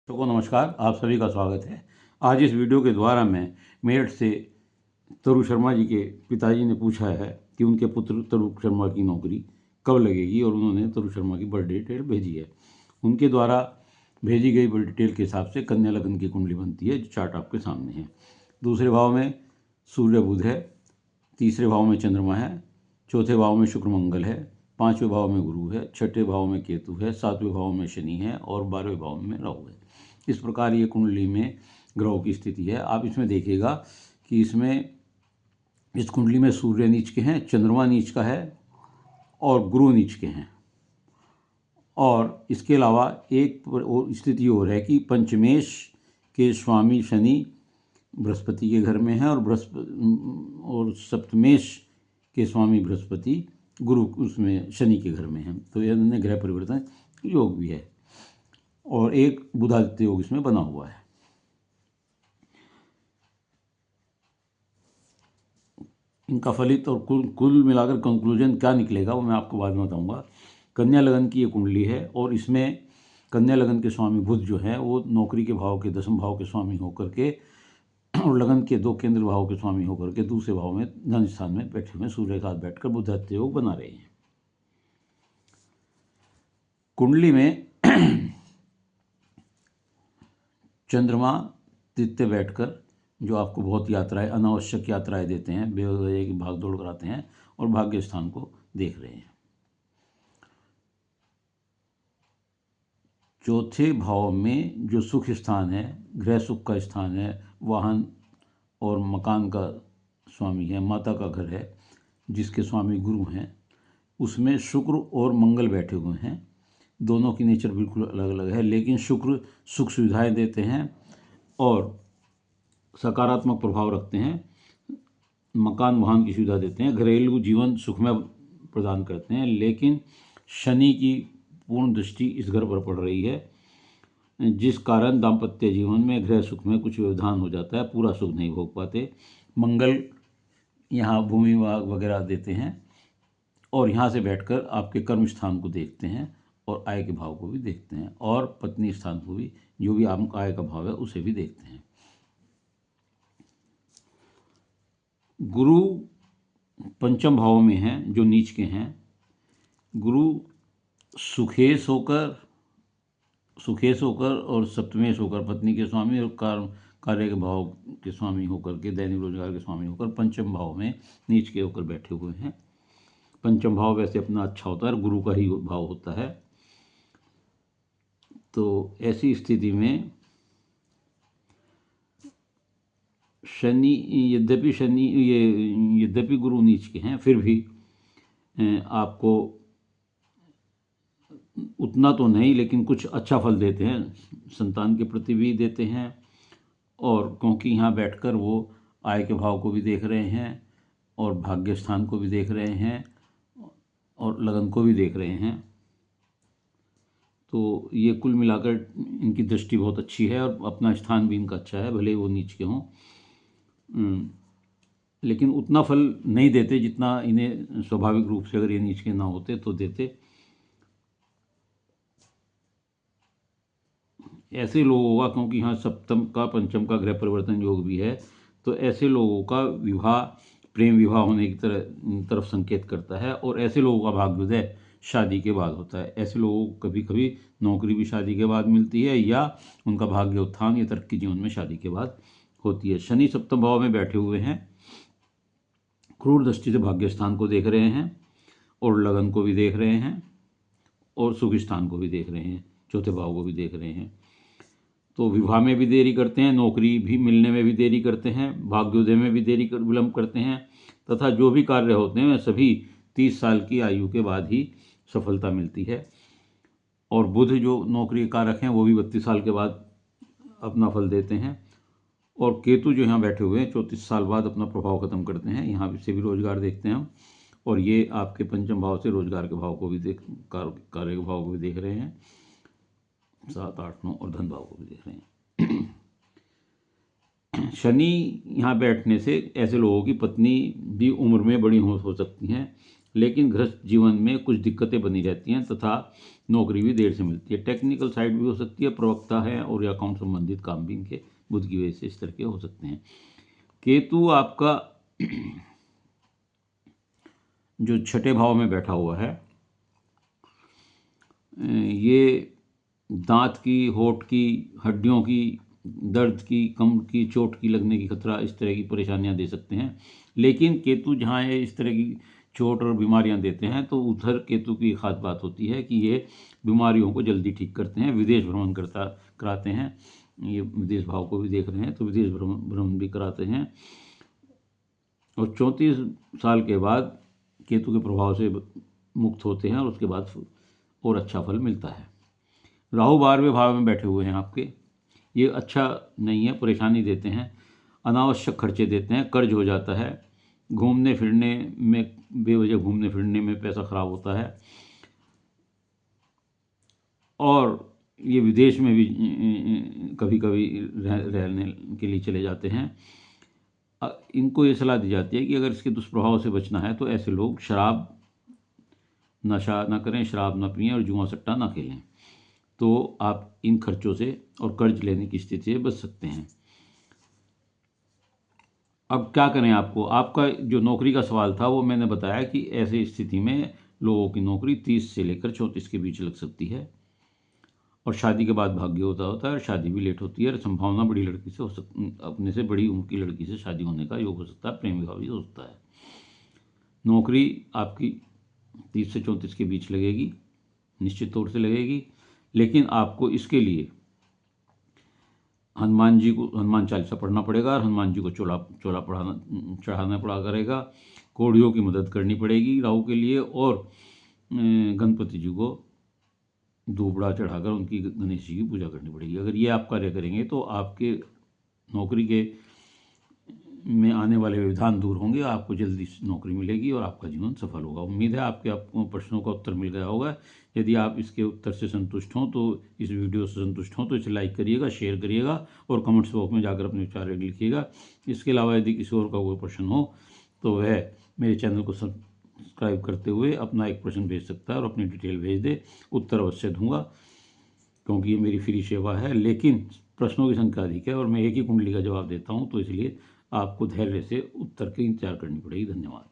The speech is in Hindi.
को नमस्कार, आप सभी का स्वागत है। आज इस वीडियो के द्वारा मैं मेरठ से तरु शर्मा जी के पिताजी ने पूछा है कि उनके पुत्र तरु शर्मा की नौकरी कब लगेगी और उन्होंने तरु शर्मा की बर्थ डिटेल भेजी है। उनके द्वारा भेजी गई बर्थ डिटेल के हिसाब से कन्या लगन की कुंडली बनती है, जो चार्ट आपके सामने है। दूसरे भाव में सूर्य बुध है, तीसरे भाव में चंद्रमा है, चौथे भाव में शुक्र मंगल है, पाँचवें भाव में गुरु है, छठे भाव में केतु है, सातवें भाव में शनि है और 12वें भाव में राहु है। इस प्रकार ये कुंडली में ग्रहों की स्थिति है। आप इसमें देखिएगा कि इस कुंडली में सूर्य नीच के हैं, चंद्रमा नीच का है और गुरु नीच के हैं। और इसके अलावा एक स्थिति और है कि पंचमेश के स्वामी शनि बृहस्पति के घर में है और सप्तमेश के स्वामी बृहस्पति गुरु उसमें शनि के घर में है। तो यह अन्य ग्रह परिवर्तन योग भी है और एक बुधादित्य योग इसमें बना हुआ है। इनका फलित और कुल मिलाकर कंक्लूजन क्या निकलेगा वो मैं आपको बाद में बताऊंगा। कन्या लगन की ये कुंडली है और इसमें कन्या लगन के स्वामी बुध जो है वो नौकरी के भाव के 10वें भाव के स्वामी होकर के और लगन के 2 केंद्र भाव के स्वामी होकर के दूसरे भाव में धन स्थान में बैठे हुए सूर्य के साथ बैठकर बुधादित्य योग बना रहे हैं। कुंडली में चंद्रमा तृतीय बैठकर जो आपको बहुत यात्राएं, अनावश्यक यात्राएं देते हैं, बेवजह की भाग दौड़ कराते हैं और भाग्य स्थान को देख रहे हैं। चौथे भाव में जो सुख स्थान है, गृह सुख का स्थान है, वाहन और मकान का स्वामी है, माता का घर है जिसके स्वामी गुरु हैं, उसमें शुक्र और मंगल बैठे हुए हैं। दोनों की नेचर बिल्कुल अलग अलग है, लेकिन शुक्र सुख सुविधाएं देते हैं और सकारात्मक प्रभाव रखते हैं, मकान वाहन की सुविधा देते हैं, घरेलू जीवन सुखमय प्रदान करते हैं। लेकिन शनि की पूर्ण दृष्टि इस घर पर पड़ रही है, जिस कारण दाम्पत्य जीवन में गृह सुख में कुछ व्यवधान हो जाता है, पूरा सुख नहीं भोग पाते। मंगल यहाँ भूमि वगैरह देते हैं और यहाँ से बैठकर आपके कर्म स्थान को देखते हैं और आय के भाव को भी देखते हैं और पत्नी स्थान को भी, जो भी आप आय का भाव है उसे भी देखते हैं। गुरु पंचम भाव में हैं जो नीच के हैं। गुरु सुखेश होकर और सप्तमेश होकर पत्नी के स्वामी और कार्य के भाव के स्वामी होकर के, दैनिक रोजगार के स्वामी होकर पंचम भाव में नीच के होकर बैठे हुए हैं। पंचम भाव वैसे अपना अच्छा होता है, गुरु का ही भाव होता है। तो ऐसी स्थिति में यद्यपि गुरु नीच के हैं, फिर भी आपको उतना तो नहीं लेकिन कुछ अच्छा फल देते हैं, संतान के प्रति भी देते हैं। और क्योंकि यहाँ बैठकर वो आय के भाव को भी देख रहे हैं और भाग्य स्थान को भी देख रहे हैं और लगन को भी देख रहे हैं, तो ये कुल मिलाकर इनकी दृष्टि बहुत अच्छी है और अपना स्थान भी इनका अच्छा है, भले ही वो नीच के हों। लेकिन उतना फल नहीं देते जितना इन्हें स्वाभाविक रूप से, अगर ये नीच के ना होते तो देते। ऐसे लोगों का, क्योंकि यहाँ सप्तम का पंचम का ग्रह परिवर्तन योग भी है, तो ऐसे लोगों का विवाह प्रेम विवाह होने की तरफ संकेत करता है और ऐसे लोगों का भाग्योदय शादी के बाद होता है। ऐसे लोगों को कभी कभी नौकरी भी शादी के बाद मिलती है या उनका भाग्य उत्थान या तरक्की जीवन में शादी के बाद होती है। शनि सप्तम भाव में बैठे हुए हैं, क्रूर दृष्टि से भाग्य स्थान को देख रहे हैं और लगन को भी देख रहे हैं और सुख स्थान को भी देख रहे हैं, चौथे भाव को भी देख रहे हैं। तो विवाह में भी देरी करते हैं, नौकरी भी मिलने में भी देरी करते हैं, भाग्योदय में भी विलंब करते हैं तथा जो भी कार्य होते हैं सभी 30 साल की आयु के बाद ही सफलता मिलती है। और बुध जो नौकरी कारक हैं वो भी 32 साल के बाद अपना फल देते हैं और केतु जो यहाँ बैठे हुए हैं 34 साल बाद अपना प्रभाव खत्म करते हैं। यहाँ से भी रोजगार देखते हैं हम और ये आपके पंचम भाव से रोजगार के भाव को भी कार्य के भाव को भी देख रहे हैं, 7, 8, 9 और धन भाव को भी देख रहे हैं। शनि यहाँ बैठने से ऐसे लोगों की पत्नी भी उम्र में बड़ी हो सकती हैं, लेकिन गृहस्थ जीवन में कुछ दिक्कतें बनी रहती हैं तथा नौकरी भी देर से मिलती है। टेक्निकल साइड भी हो सकती है, प्रवक्ता है और या अकाउंट संबंधित काम भी इनके बुध की वजह से इस तरह के हो सकते हैं। केतु आपका जो छठे भाव में बैठा हुआ है, ये दांत की, होठ की, हड्डियों की दर्द की, कमर की चोट की लगने की खतरा, इस तरह की परेशानियां दे सकते हैं। लेकिन केतु जहाँ है इस तरह की चोट और बीमारियां देते हैं, तो उधर केतु की खास बात होती है कि ये बीमारियों को जल्दी ठीक करते हैं, विदेश भ्रमण कराते हैं। ये विदेश भाव को भी देख रहे हैं तो विदेश भ्रमण भी कराते हैं। और 34 साल के बाद केतु के प्रभाव से मुक्त होते हैं और उसके बाद और अच्छा फल मिलता है। राहु 12वें भाव में बैठे हुए हैं आपके, ये अच्छा नहीं है, परेशानी देते हैं, अनावश्यक खर्चे देते हैं, कर्ज हो जाता है, घूमने फिरने में, बेवजह घूमने फिरने में पैसा खराब होता है, और ये विदेश में भी कभी कभी रहने के लिए चले जाते हैं। इनको ये सलाह दी जाती है कि अगर इसके दुष्प्रभाव से बचना है तो ऐसे लोग शराब, नशा ना करें, शराब ना पिएं और जुआ सट्टा ना खेलें, तो आप इन खर्चों से और कर्ज लेने की स्थिति से बच सकते हैं। अब क्या करें? आपका जो नौकरी का सवाल था वो मैंने बताया कि ऐसी स्थिति में लोगों की नौकरी 30 से लेकर 34 के बीच लग सकती है, और शादी के बाद भाग्य होता है, और शादी भी लेट होती है, और संभावना बड़ी लड़की से अपने से बड़ी उम्र की लड़की से शादी होने का योग हो सकता है, प्रेम विवाह भी हो सकता है। नौकरी आपकी 30 से 34 के बीच लगेगी, निश्चित तौर से लगेगी, लेकिन आपको इसके लिए हनुमान चालीसा पढ़ना पड़ेगा, और हनुमान जी को चोला चढ़ाना पड़ा करेगा, कोढ़ियों की मदद करनी पड़ेगी राहु के लिए, और गणपति जी को दूबड़ा चढ़ाकर उनकी, गणेश जी की पूजा करनी पड़ेगी। अगर ये आप कार्य करेंगे तो आपके नौकरी के में आने वाले व्यवधान दूर होंगे, आपको जल्दी नौकरी मिलेगी और आपका जीवन सफल होगा। उम्मीद है आपको प्रश्नों का उत्तर मिल गया होगा। यदि आप इसके उत्तर से संतुष्ट हों, तो इस वीडियो से संतुष्ट हों तो इसे लाइक करिएगा, शेयर करिएगा, और कमेंट्स बॉक्स में जाकर अपने विचार लिखिएगा। इसके अलावा यदि किसी और का कोई प्रश्न हो तो वह मेरे चैनल को सब्सक्राइब करते हुए अपना एक प्रश्न भेज सकता है और अपनी डिटेल भेज दे, उत्तर अवश्य दूंगा, क्योंकि ये मेरी फ्री सेवा है। लेकिन प्रश्नों की संख्या अधिक है और मैं एक ही कुंडली का जवाब देता हूँ, तो इसलिए आपको धैर्य से उत्तर की इंतजार करनी पड़ेगी। धन्यवाद।